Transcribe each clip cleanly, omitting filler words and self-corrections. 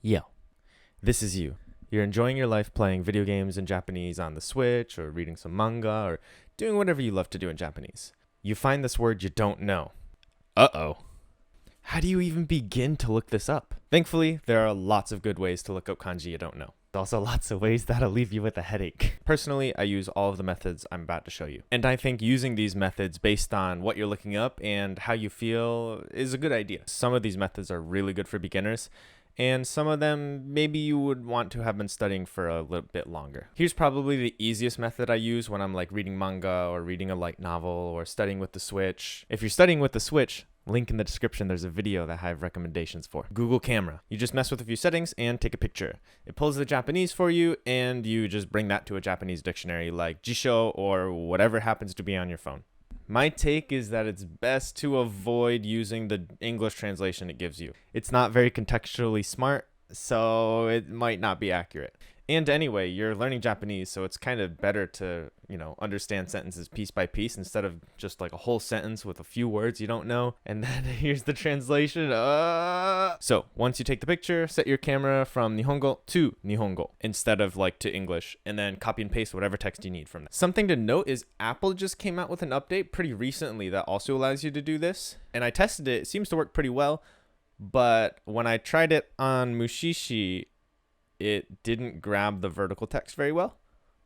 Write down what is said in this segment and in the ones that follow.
Yo, this is you. You're enjoying your life playing video games in Japanese on the Switch, or reading some manga, or doing whatever you love to do in Japanese. You find this word you don't know. Uh-oh. How do you even begin to look this up? Thankfully, there are lots of good ways to look up kanji you don't know. There's also lots of ways that'll leave you with a headache. Personally, I use all of the methods I'm about to show you. And I think using these methods based on what you're looking up and how you feel is a good idea. Some of these methods are really good for beginners, and some of them maybe you would want to have been studying for a little bit longer. Here's probably the easiest method I use when I'm like reading manga or reading a light novel or studying with the Switch. If you're studying with the Switch, link in the description, there's a video that I have recommendations for. Google Camera. You just mess with a few settings and take a picture. It pulls the Japanese for you, and you just bring that to a Japanese dictionary like Jisho or whatever happens to be on your phone. My take is that it's best to avoid using the English translation it gives you. It's not very contextually smart, so it might not be accurate. And anyway, you're learning Japanese, so it's kind of better to, understand sentences piece by piece instead of just like a whole sentence with a few words you don't know, and then here's the translation. So once you take the picture, set your camera from Nihongo to Nihongo instead of like to English, and then copy and paste whatever text you need from that. Something to note is Apple just came out with an update pretty recently that also allows you to do this, and I tested it. It seems to work pretty well, but when I tried it on Mushishi, it didn't grab the vertical text very well.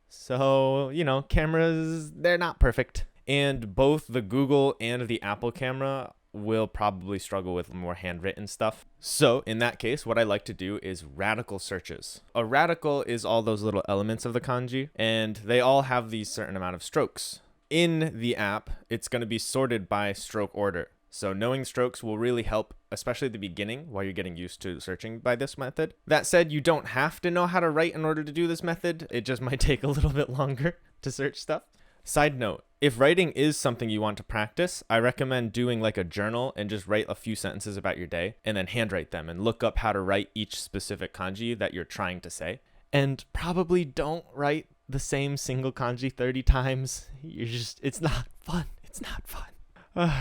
So, cameras, they're not perfect. And both the Google and the Apple camera will probably struggle with more handwritten stuff. So in that case, what I like to do is radical searches. A radical is all those little elements of the kanji, and they all have these certain amount of strokes. In the app, it's going to be sorted by stroke order. So knowing strokes will really help, especially at the beginning while you're getting used to searching by this method. That said, you don't have to know how to write in order to do this method. It just might take a little bit longer to search stuff. Side note, if writing is something you want to practice, I recommend doing like a journal and just write a few sentences about your day and then handwrite them and look up how to write each specific kanji that you're trying to say. And probably don't write the same single kanji 30 times. It's not fun. It's not fun.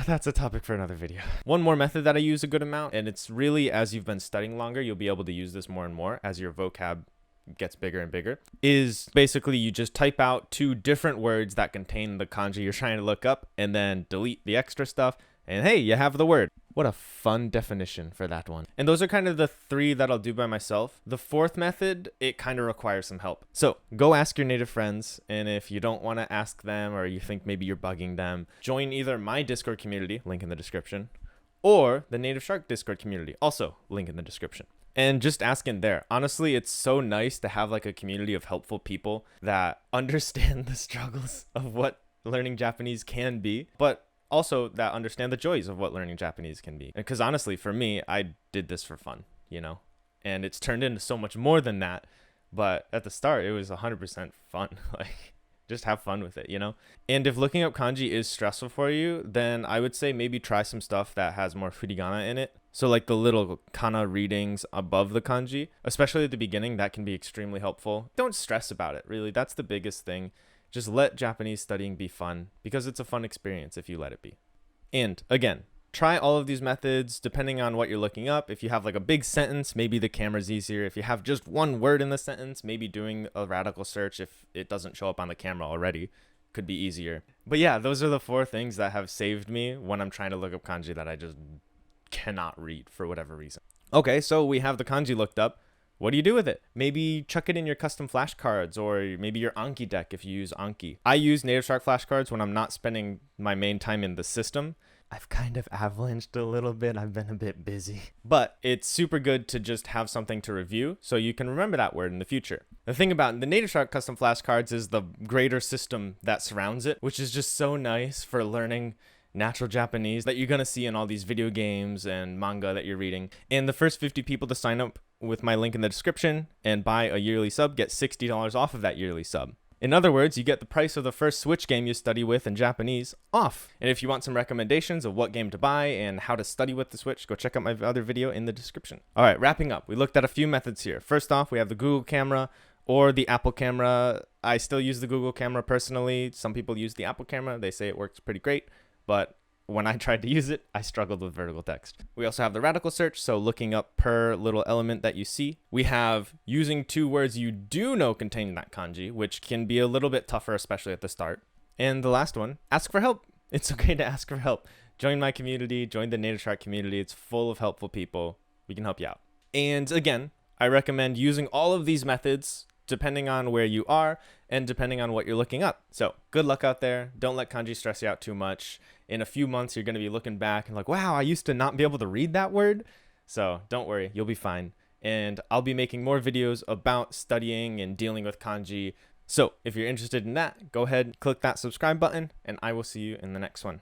That's a topic for another video. One more method that I use a good amount, and it's really as you've been studying longer, you'll be able to use this more and more as your vocab gets bigger and bigger, is basically you just type out two different words that contain the kanji you're trying to look up and then delete the extra stuff, and hey, you have the word. What a fun definition for that one. And those are kind of the three that I'll do by myself. The fourth method, it kind of requires some help. So go ask your native friends. And if you don't want to ask them, or you think maybe you're bugging them, join either my Discord community, link in the description, or the Native Shark Discord community, also link in the description. And just ask in there. Honestly, it's so nice to have like a community of helpful people that understand the struggles of what learning Japanese can be, but also that understand the joys of what learning Japanese can be. Because honestly, for me, I did this for fun, and it's turned into so much more than that. But at the start, it was 100% fun. Like, just have fun with it, And if looking up kanji is stressful for you, then I would say maybe try some stuff that has more furigana in it. So like the little kana readings above the kanji, especially at the beginning, that can be extremely helpful. Don't stress about it, really. That's the biggest thing. Just let Japanese studying be fun, because it's a fun experience if you let it be. And again, try all of these methods depending on what you're looking up. If you have like a big sentence, maybe the camera's easier. If you have just one word in the sentence, maybe doing a radical search if it doesn't show up on the camera already could be easier. But yeah, those are the four things that have saved me when I'm trying to look up kanji that I just cannot read for whatever reason. Okay, so we have the kanji looked up. What do you do with it? Maybe chuck it in your custom flashcards, or maybe your Anki deck if you use Anki. I use Native Shark flashcards when I'm not spending my main time in the system. I've kind of avalanched a little bit. I've been a bit busy. But it's super good to just have something to review so you can remember that word in the future. The thing about the Native Shark custom flashcards is the greater system that surrounds it, which is just so nice for learning natural Japanese that you're going to see in all these video games and manga that you're reading. And the first 50 people to sign up with my link in the description and buy a yearly sub get $60 off of that yearly sub. In other words, you get the price of the first Switch game you study with in Japanese off. And if you want some recommendations of what game to buy and how to study with the Switch, go check out my other video in the description. All right, wrapping up. We looked at a few methods here. First off, we have the Google camera or the Apple camera. I still use the Google camera personally. Some people use the Apple camera. They say it works pretty great, but when I tried to use it, I struggled with vertical text. We also have the radical search, so looking up per little element that you see. We have using 2 words you do know contain that kanji, which can be a little bit tougher, especially at the start. And the last one, ask for help. It's okay to ask for help. Join my community, join the Native Shark community. It's full of helpful people. We can help you out. And again, I recommend using all of these methods depending on where you are and depending on what you're looking up. So good luck out there. Don't let kanji stress you out too much. In a few months, you're going to be looking back and like, wow, I used to not be able to read that word. So don't worry, you'll be fine. And I'll be making more videos about studying and dealing with kanji. So if you're interested in that, go ahead, click that subscribe button, and I will see you in the next one.